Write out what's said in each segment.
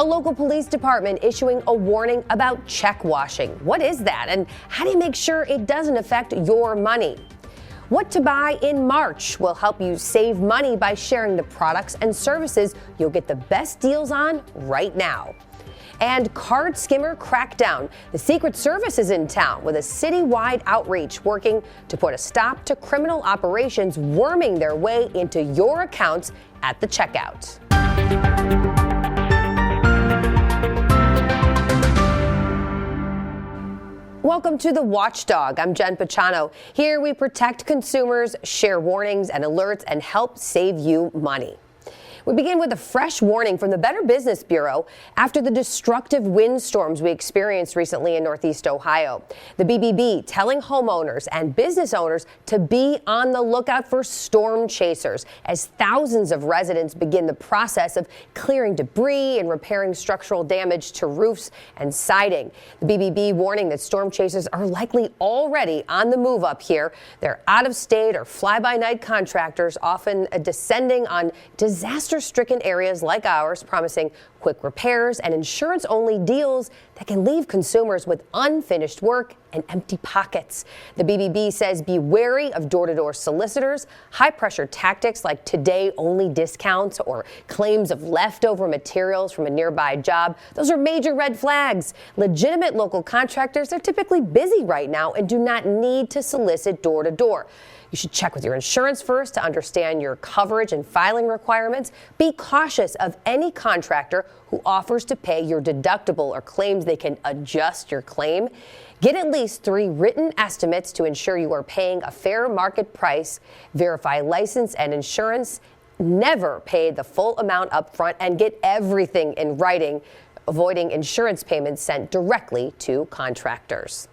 A local police department issuing a warning about check washing. What is that, and how do you make sure it doesn't affect your money? What to buy in March will help you save money by sharing the products and services you'll get the best deals on right now. And card skimmer crackdown. The Secret Service is in town with a citywide outreach working to put a stop to criminal operations worming their way into your accounts at the checkout. Welcome to the Watchdog. I'm Jen Pachano. Here we protect consumers, share warnings and alerts, and help save you money. We begin with a fresh warning from the Better Business Bureau after the destructive windstorms we experienced recently in Northeast Ohio. The BBB telling homeowners and business owners to be on the lookout for storm chasers as thousands of residents begin the process of clearing debris and repairing structural damage to roofs and siding. The BBB warning that storm chasers are likely already on the move up here. They're out-of-state or fly-by-night contractors, often descending on disaster-stricken areas like ours, promising quick repairs and insurance-only deals that can leave consumers with unfinished work and empty pockets. The BBB says be wary of door-to-door solicitors, high-pressure tactics like today-only discounts or claims of leftover materials from a nearby job. Those are major red flags. Legitimate local contractors are typically busy right now and do not need to solicit door-to-door. You should check with your insurance first to understand your coverage and filing requirements. Be cautious of any contractor who offers to pay your deductible or claims they can adjust your claim. Get at least 3 written estimates to ensure you are paying a fair market price. Verify license and insurance. Never pay the full amount up front and get everything in writing, avoiding insurance payments sent directly to contractors.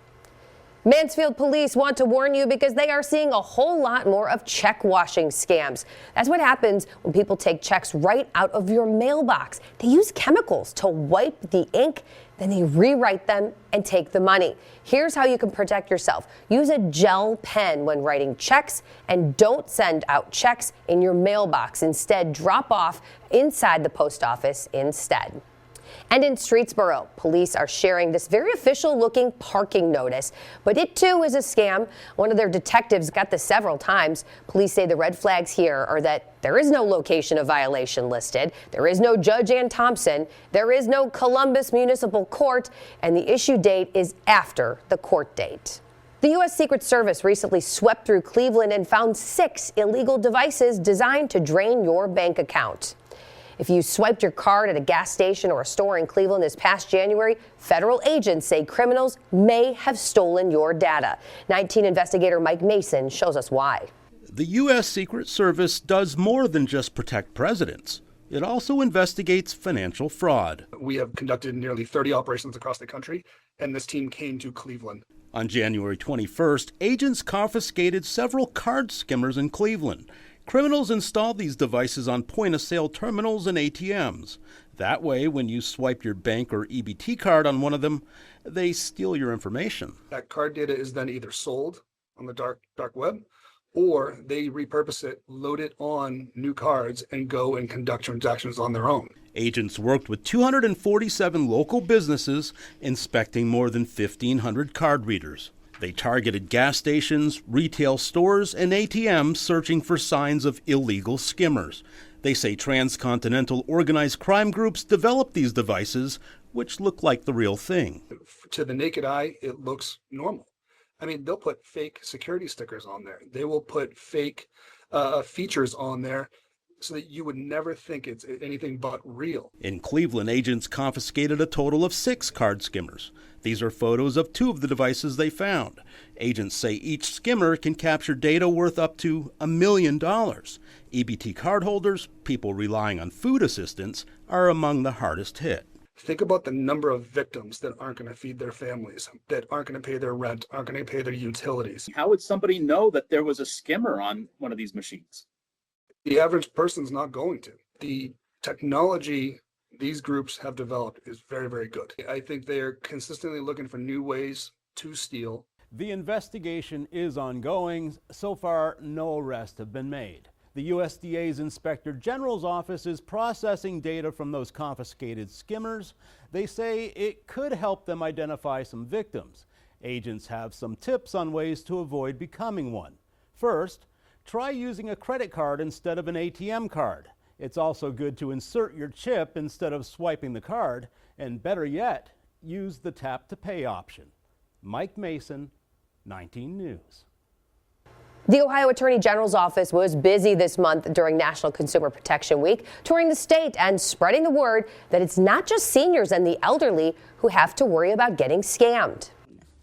Mansfield police want to warn you because they are seeing a whole lot more of check washing scams. That's what happens when people take checks right out of your mailbox. They use chemicals to wipe the ink, then they rewrite them and take the money. Here's how you can protect yourself. Use a gel pen when writing checks and don't send out checks in your mailbox. Instead, drop off inside the post office instead. And in Streetsboro, police are sharing this very official-looking parking notice. But it, too, is a scam. One of their detectives got this several times. Police say the red flags here are that there is no location of violation listed, there is no Judge Ann Thompson, there is no Columbus Municipal Court, and the issue date is after the court date. The U.S. Secret Service recently swept through Cleveland and found 6 illegal devices designed to drain your bank account. If you swiped your card at a gas station or a store in Cleveland this past January, federal agents say criminals may have stolen your data. 19 investigator Mike Mason shows us why. The U.S. Secret Service does more than just protect presidents. It also investigates financial fraud. We have conducted nearly 30 operations across the country, and this team came to Cleveland. On January 21st, agents confiscated several card skimmers in Cleveland. Criminals installed these devices on point-of-sale terminals and ATMs. That way, when you swipe your bank or EBT card on one of them, they steal your information. That card data is then either sold on the dark web, or they repurpose it, load it on new cards, and go and conduct transactions on their own. Agents worked with 247 local businesses, inspecting more than 1,500 card readers. They targeted gas stations, retail stores, and ATMs searching for signs of illegal skimmers. They say transcontinental organized crime groups developed these devices, which look like the real thing. To the naked eye, it looks normal. I mean, they'll put fake security stickers on there. They will put fake features on there so that you would never think it's anything but real. In Cleveland, agents confiscated a total of 6 card skimmers. These are photos of 2 of the devices they found. Agents say each skimmer can capture data worth up to $1 million. EBT cardholders, people relying on food assistance, are among the hardest hit. Think about the number of victims that aren't going to feed their families, that aren't going to pay their rent, aren't going to pay their utilities. How would somebody know that there was a skimmer on one of these machines? The average person's not going to. The technology these groups have developed is very, very good. I think they're consistently looking for new ways to steal. The investigation is ongoing. So far, no arrests have been made. The USDA's Inspector General's office is processing data from those confiscated skimmers. They say it could help them identify some victims. Agents have some tips on ways to avoid becoming one. First, try using a credit card instead of an ATM card. It's also good to insert your chip instead of swiping the card, and better yet, use the tap to pay option. Mike Mason, 19 News. The Ohio Attorney General's office was busy this month during National Consumer Protection Week, touring the state and spreading the word that it's not just seniors and the elderly who have to worry about getting scammed.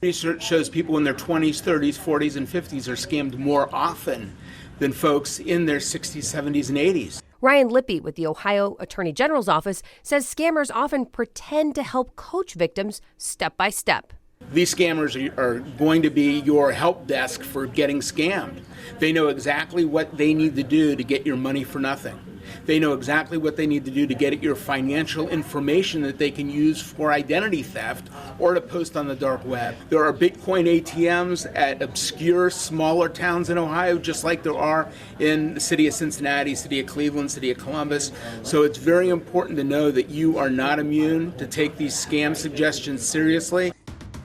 Research shows people in their 20s, 30s, 40s, and 50s are scammed more often than folks in their 60s, 70s, and 80s. Ryan Lippy with the Ohio Attorney General's office says scammers often pretend to help coach victims step by step. These scammers are going to be your help desk for getting scammed. They know exactly what they need to do to get your money for nothing. They know exactly what they need to do to get at your financial information that they can use for identity theft or to post on the dark web. There are Bitcoin ATMs at obscure, smaller towns in Ohio, just like there are in the city of Cincinnati, city of Cleveland, city of Columbus. So it's very important to know that you are not immune, to take these scam suggestions seriously.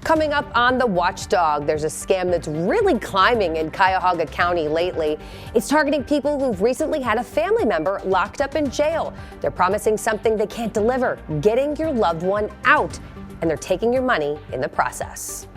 Coming up on the Watchdog, there's a scam that's really climbing in Cuyahoga County lately. It's targeting people who've recently had a family member locked up in jail. They're promising something they can't deliver, getting your loved one out, and they're taking your money in the process.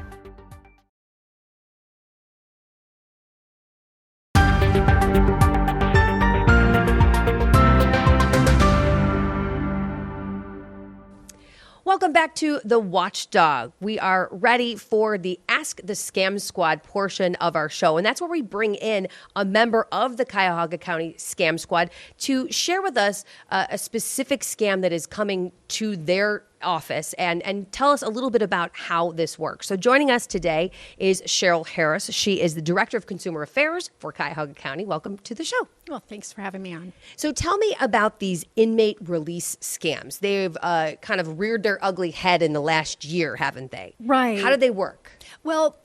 Welcome back to the Watchdog. We are ready for the Ask the Scam Squad portion of our show, and that's where we bring in a member of the Cuyahoga County Scam Squad to share with us a specific scam that is coming to their office and tell us a little bit about how this works. So joining us today is Cheryl Harris. She is the Director of Consumer Affairs for Cuyahoga County. Welcome to the show. Well, thanks for having me on. So tell me about these inmate release scams. They've kind of reared their ugly head in the last year, haven't they? Right. How do they work? Well,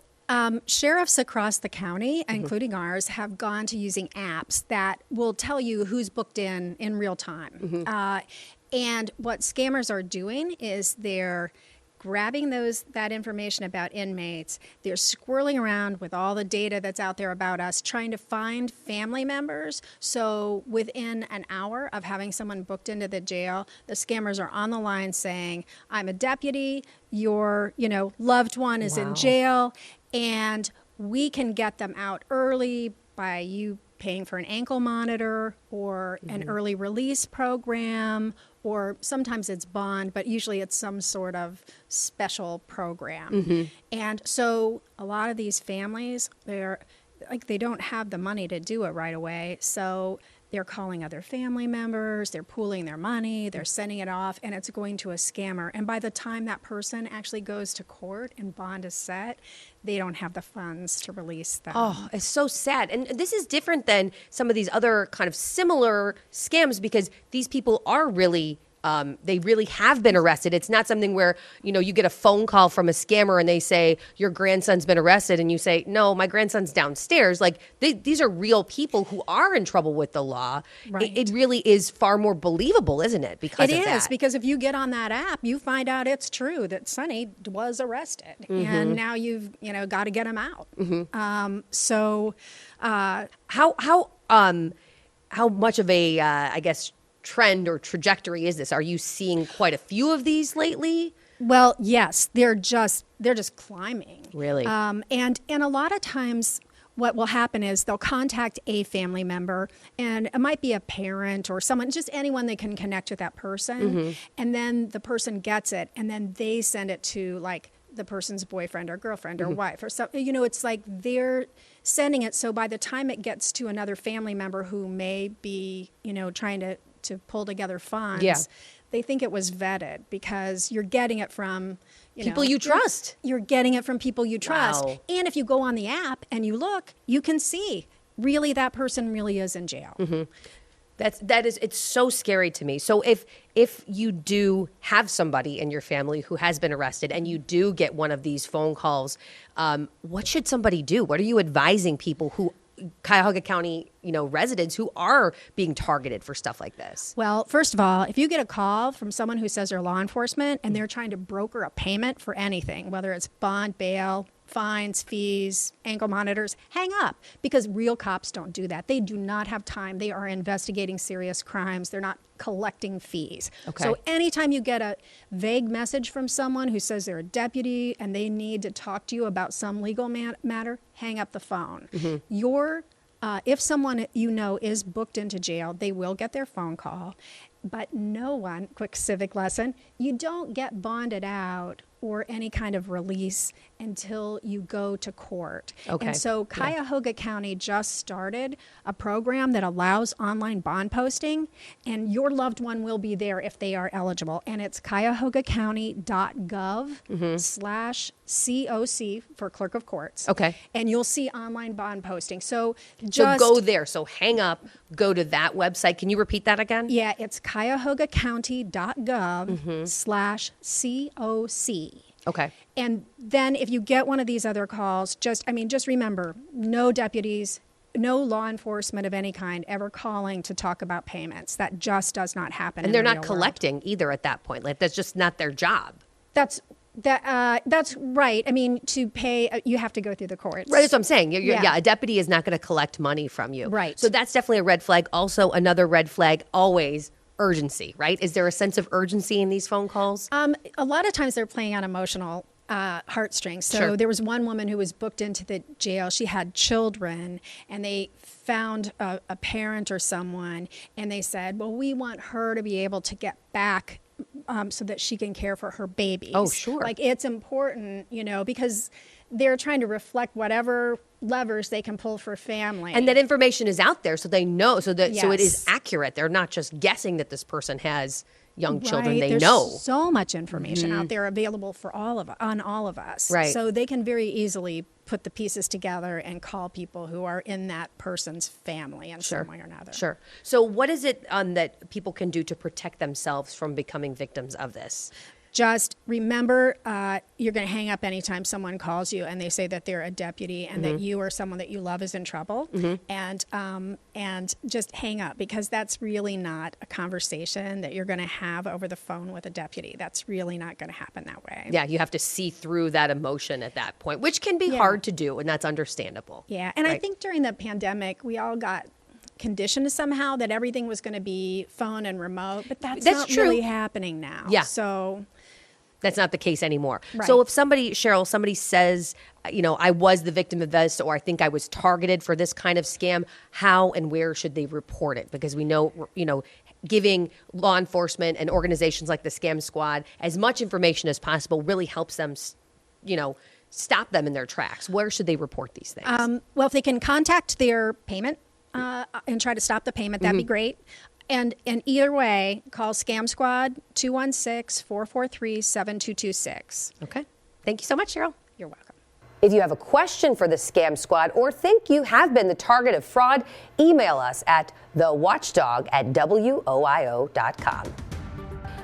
sheriffs across the county, including ours, have gone to using apps that will tell you who's booked in real time. And what scammers are doing is they're grabbing that information about inmates. They're squirreling around with all the data that's out there about us, trying to find family members. So within an hour of having someone booked into the jail, the scammers are on the line saying, I'm a deputy, your loved one is in jail, and we can get them out early by you paying for an ankle monitor or an early release program, or sometimes it's bond, but usually it's some sort of special program. And so a lot of these families, they don't have the money to do it right away. So they're calling other family members, they're pooling their money, they're sending it off, and it's going to a scammer. And by the time that person actually goes to court and bond is set, they don't have the funds to release them. Oh, it's so sad. And this is different than some of these other kind of similar scams because these people are really they really have been arrested. It's not something where, you get a phone call from a scammer and they say, your grandson's been arrested. And you say, no, my grandson's downstairs. Like these are real people who are in trouble with the law. Right. It really is far more believable, isn't it? Because it of is, that. because if you get on that app, you find out it's true that Sonny was arrested. And now you've, got to get him out. How much of a, I guess, trend or trajectory is this? Are you seeing quite a few of these lately? Well, yes, they're just climbing. Really? And a lot of times what will happen is they'll contact a family member, and it might be a parent or someone, just anyone that can connect with that person. And then the person gets it, and then they send it to like the person's boyfriend or girlfriend or wife or something. It's like they're sending it. So by the time it gets to another family member who may be, trying to pull together funds, they think it was vetted because you're getting it from people you trust. You're getting it from people you trust. Wow. And if you go on the app and you look, you can see really that person really is in jail. It's so scary to me. So if you do have somebody in your family who has been arrested and you do get one of these phone calls, what should somebody do? What are you advising people who Cuyahoga County, residents who are being targeted for stuff like this? Well, first of all, if you get a call from someone who says they're law enforcement and they're trying to broker a payment for anything, whether it's bond, bail, fines, fees, ankle monitors, hang up, because real cops don't do that. They do not have time. They are investigating serious crimes. They're not collecting fees. Okay. So anytime you get a vague message from someone who says they're a deputy and they need to talk to you about some legal matter, hang up the phone. If someone is booked into jail, they will get their phone call. But quick civic lesson, you don't get bonded out or any kind of release until you go to court. Okay. And so Cuyahoga County just started a program that allows online bond posting, and your loved one will be there if they are eligible. And it's cuyahogacounty.gov/COC for clerk of courts. Okay. And you'll see online bond posting. So go there. So hang up, go to that website. Can you repeat that again? Yeah, it's cuyahogacounty.gov/COC. Okay. And then if you get one of these other calls, just remember, no deputies, no law enforcement of any kind ever calling to talk about payments. That just does not happen. And they're not collecting either at that point. Like, that's just not their job. That's right. I mean, to pay, you have to go through the courts. Right, that's what I'm saying. A deputy is not going to collect money from you. Right. So that's definitely a red flag. Also, another red flag, always urgency, right? Is there a sense of urgency in these phone calls? A lot of times they're playing on emotional heartstrings. So Sure. there was one woman who was booked into the jail. She had children, and they found a parent or someone, and they said, well, we want her to be able to get back so that she can care for her babies. Oh, sure. Like, it's important, because they're trying to reflect whatever levers they can pull for family. And that information is out there, so they know, so it Yes. is accurate. They're not just guessing that this person has young children. Right. They There's know. so much information out there available for all of us. Right. So they can very easily put the pieces together and call people who are in that person's family in some way or another. Sure. So what is it that people can do to protect themselves from becoming victims of this? Just remember, you're going to hang up anytime someone calls you and they say that they're a deputy and that you or someone that you love is in trouble, and just hang up, because that's really not a conversation that you're going to have over the phone with a deputy. That's really not going to happen that way. Yeah, you have to see through that emotion at that point, which can be hard to do, and that's understandable. Yeah, and I think during the pandemic, we all got conditioned somehow that everything was going to be phone and remote, but that's not true. really happening now. Yeah. So that's not the case anymore. Right. So if somebody says, I was the victim of this, or I think I was targeted for this kind of scam, how and where should they report it? Because we know, giving law enforcement and organizations like the Scam Squad as much information as possible really helps them, stop them in their tracks. Where should they report these things? well, if they can contact their payment and try to stop the payment, that'd be great. And either way, call Scam Squad 216-443-7226. Okay. Thank you so much, Cheryl. You're welcome. If you have a question for the Scam Squad or think you have been the target of fraud, email us at thewatchdog@woio.com.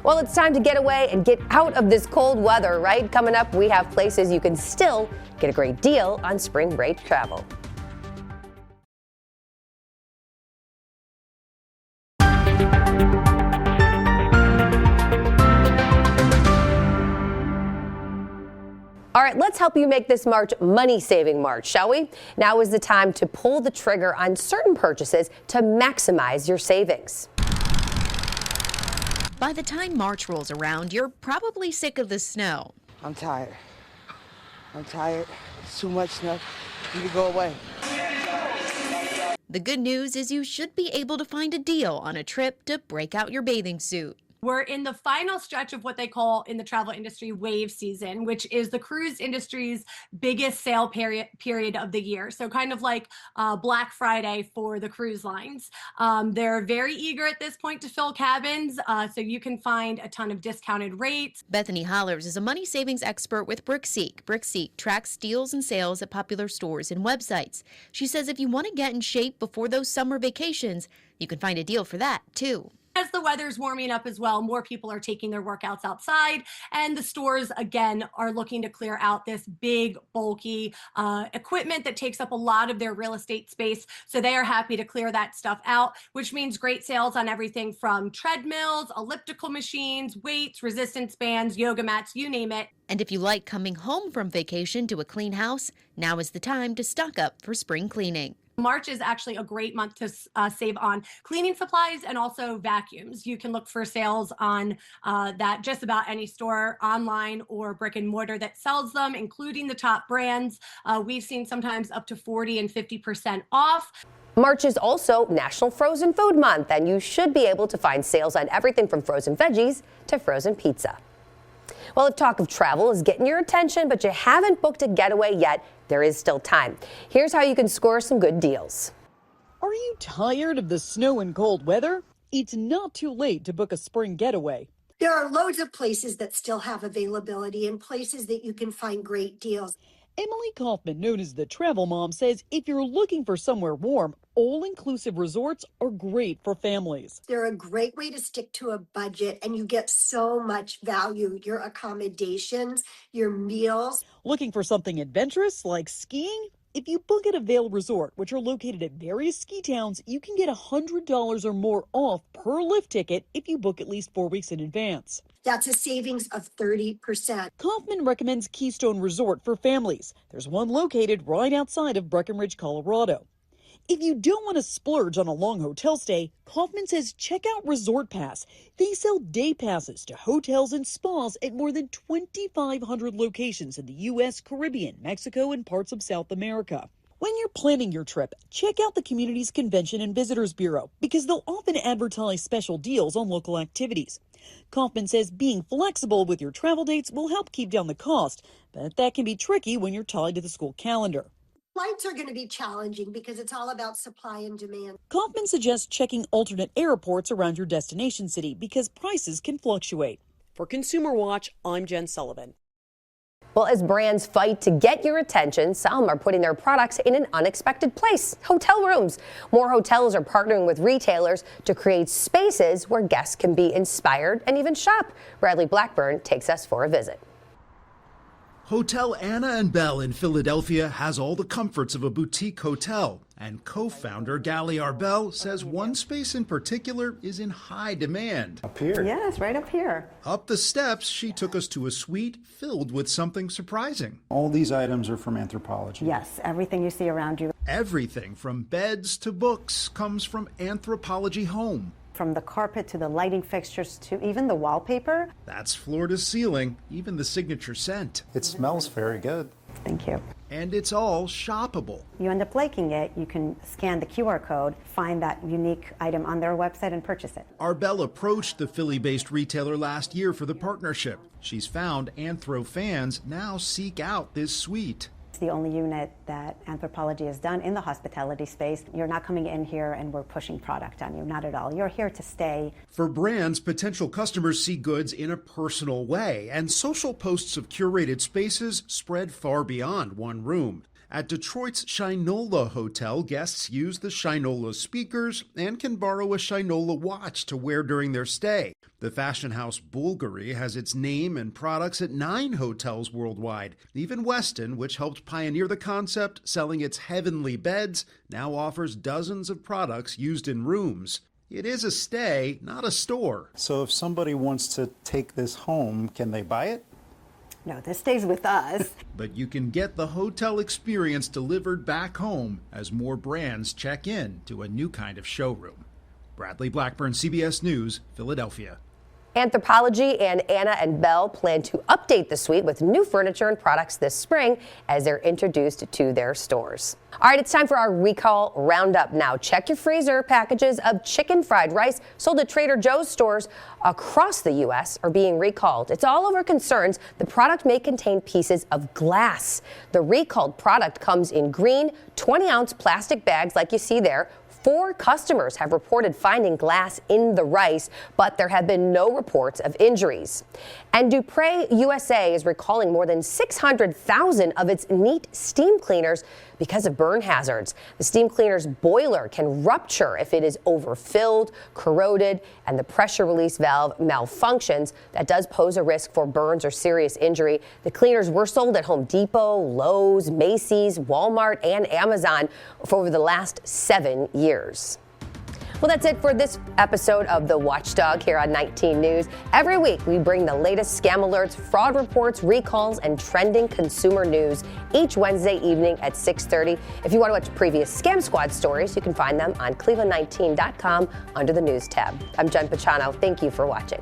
Well, it's time to get away and get out of this cold weather, right? Coming up, we have places you can still get a great deal on spring break travel. All right, let's help you make this March money-saving March, shall we? Now is the time to pull the trigger on certain purchases to maximize your savings. By the time March rolls around, you're probably sick of the snow. I'm tired. It's too much snow. You need to go away. The good news is you should be able to find a deal on a trip to break out your bathing suit. We're in the final stretch of what they call in the travel industry wave season, which is the cruise industry's biggest sale period of the year. So kind of like Black Friday for the cruise lines. They're very eager at this point to fill cabins, so you can find a ton of discounted rates. Bethany Hollers is a money savings expert with Brickseek. Brickseek tracks deals and sales at popular stores and websites. She says if you want to get in shape before those summer vacations, you can find a deal for that, too. As the weather's warming up as well, more people are taking their workouts outside, and the stores again are looking to clear out this big, bulky equipment that takes up a lot of their real estate space. So they are happy to clear that stuff out, which means great sales on everything from treadmills, elliptical machines, weights, resistance bands, yoga mats, you name it. And if you like coming home from vacation to a clean house, now is the time to stock up for spring cleaning. March is actually a great month to save on cleaning supplies and also vacuums. You can look for sales on that just about any store online or brick and mortar that sells them, including the top brands. We've seen sometimes up to 40 and 50% off. March is also National Frozen Food Month, and you should be able to find sales on everything from frozen veggies to frozen pizza. Well, if talk of travel is getting your attention, but you haven't booked a getaway yet, there is still time. Here's how you can score some good deals. Are you tired of the snow and cold weather? It's not too late to book a spring getaway. There are loads of places that still have availability and places that you can find great deals. Emily Kaufman, known as the Travel Mom, says if you're looking for somewhere warm, all-inclusive resorts are great for families. They're a great way to stick to a budget, and you get so much value. Your accommodations, your meals. Looking for something adventurous like skiing? If you book at a Vail Resort, which are located at various ski towns, you can get $100 or more off per lift ticket if you book at least 4 weeks in advance. That's a savings of 30%. Kaufman recommends Keystone Resort for families. There's one located right outside of Breckenridge, Colorado. If you don't want to splurge on a long hotel stay, Kaufman says check out Resort Pass. They sell day passes to hotels and spas at more than 2,500 locations in the U.S., Caribbean, Mexico, and parts of South America. When you're planning your trip, check out the community's Convention and Visitors Bureau because they'll often advertise special deals on local activities. Kaufman says being flexible with your travel dates will help keep down the cost, but that can be tricky when you're tied to the school calendar. Flights are going to be challenging because it's all about supply and demand. Kaufman suggests checking alternate airports around your destination city because prices can fluctuate. For Consumer Watch, I'm Jen Sullivan. Well, as brands fight to get your attention, some are putting their products in an unexpected place, hotel rooms. More hotels are partnering with retailers to create spaces where guests can be inspired and even shop. Bradley Blackburn takes us for a visit. Hotel Anna and Bell in Philadelphia has all the comforts of a boutique hotel, and co-founder Gally Arbel says one space in particular is in high demand. Up here? Yes, right up here. Up the steps, she took us to a suite filled with something surprising. All these items are from Anthropologie. Yes, everything you see around you. Everything from beds to books comes from Anthropologie Home. From the carpet to the lighting fixtures to even the wallpaper. That's floor to ceiling, even the signature scent. It smells very good. Thank you. And it's all shoppable. You end up liking it, you can scan the QR code, find that unique item on their website and purchase it. Arbel approached the Philly-based retailer last year for the partnership. She's found Anthro fans now seek out this suite. It's the only unit that Anthropologie has done in the hospitality space. You're not coming in here and we're pushing product on you, not at all. You're here to stay. For brands, potential customers see goods in a personal way, and social posts of curated spaces spread far beyond one room. At Detroit's Shinola Hotel, guests use the Shinola speakers and can borrow a Shinola watch to wear during their stay. The fashion house Bulgari has its name and products at 9 hotels worldwide. Even Westin, which helped pioneer the concept, selling its heavenly beds, now offers dozens of products used in rooms. It is a stay, not a store. So if somebody wants to take this home, can they buy it? No, this stays with us. But you can get the hotel experience delivered back home as more brands check in to a new kind of showroom. Bradley Blackburn, CBS News, Philadelphia. Anthropologie and Anna and Bell plan to update the suite with new furniture and products this spring as they're introduced to their stores. All right, it's time for our recall roundup. Now, check your freezer. Packages of chicken fried rice sold at Trader Joe's stores across the U.S. are being recalled. It's all over concerns the product may contain pieces of glass. The recalled product comes in green 20-ounce plastic bags like you see there, 4 customers have reported finding glass in the rice, but there have been no reports of injuries. And Dupre USA is recalling more than 600,000 of its neat steam cleaners because of burn hazards. The steam cleaner's boiler can rupture if it is overfilled, corroded, and the pressure release valve malfunctions. That does pose a risk for burns or serious injury. The cleaners were sold at Home Depot, Lowe's, Macy's, Walmart, and Amazon for over the last 7 years. Well, that's it for this episode of the Watchdog here on 19 News. Every week, we bring the latest scam alerts, fraud reports, recalls, and trending consumer news each Wednesday evening at 6:30. If you want to watch previous Scam Squad stories, you can find them on cleveland19.com under the News tab. I'm Jen Pachano. Thank you for watching.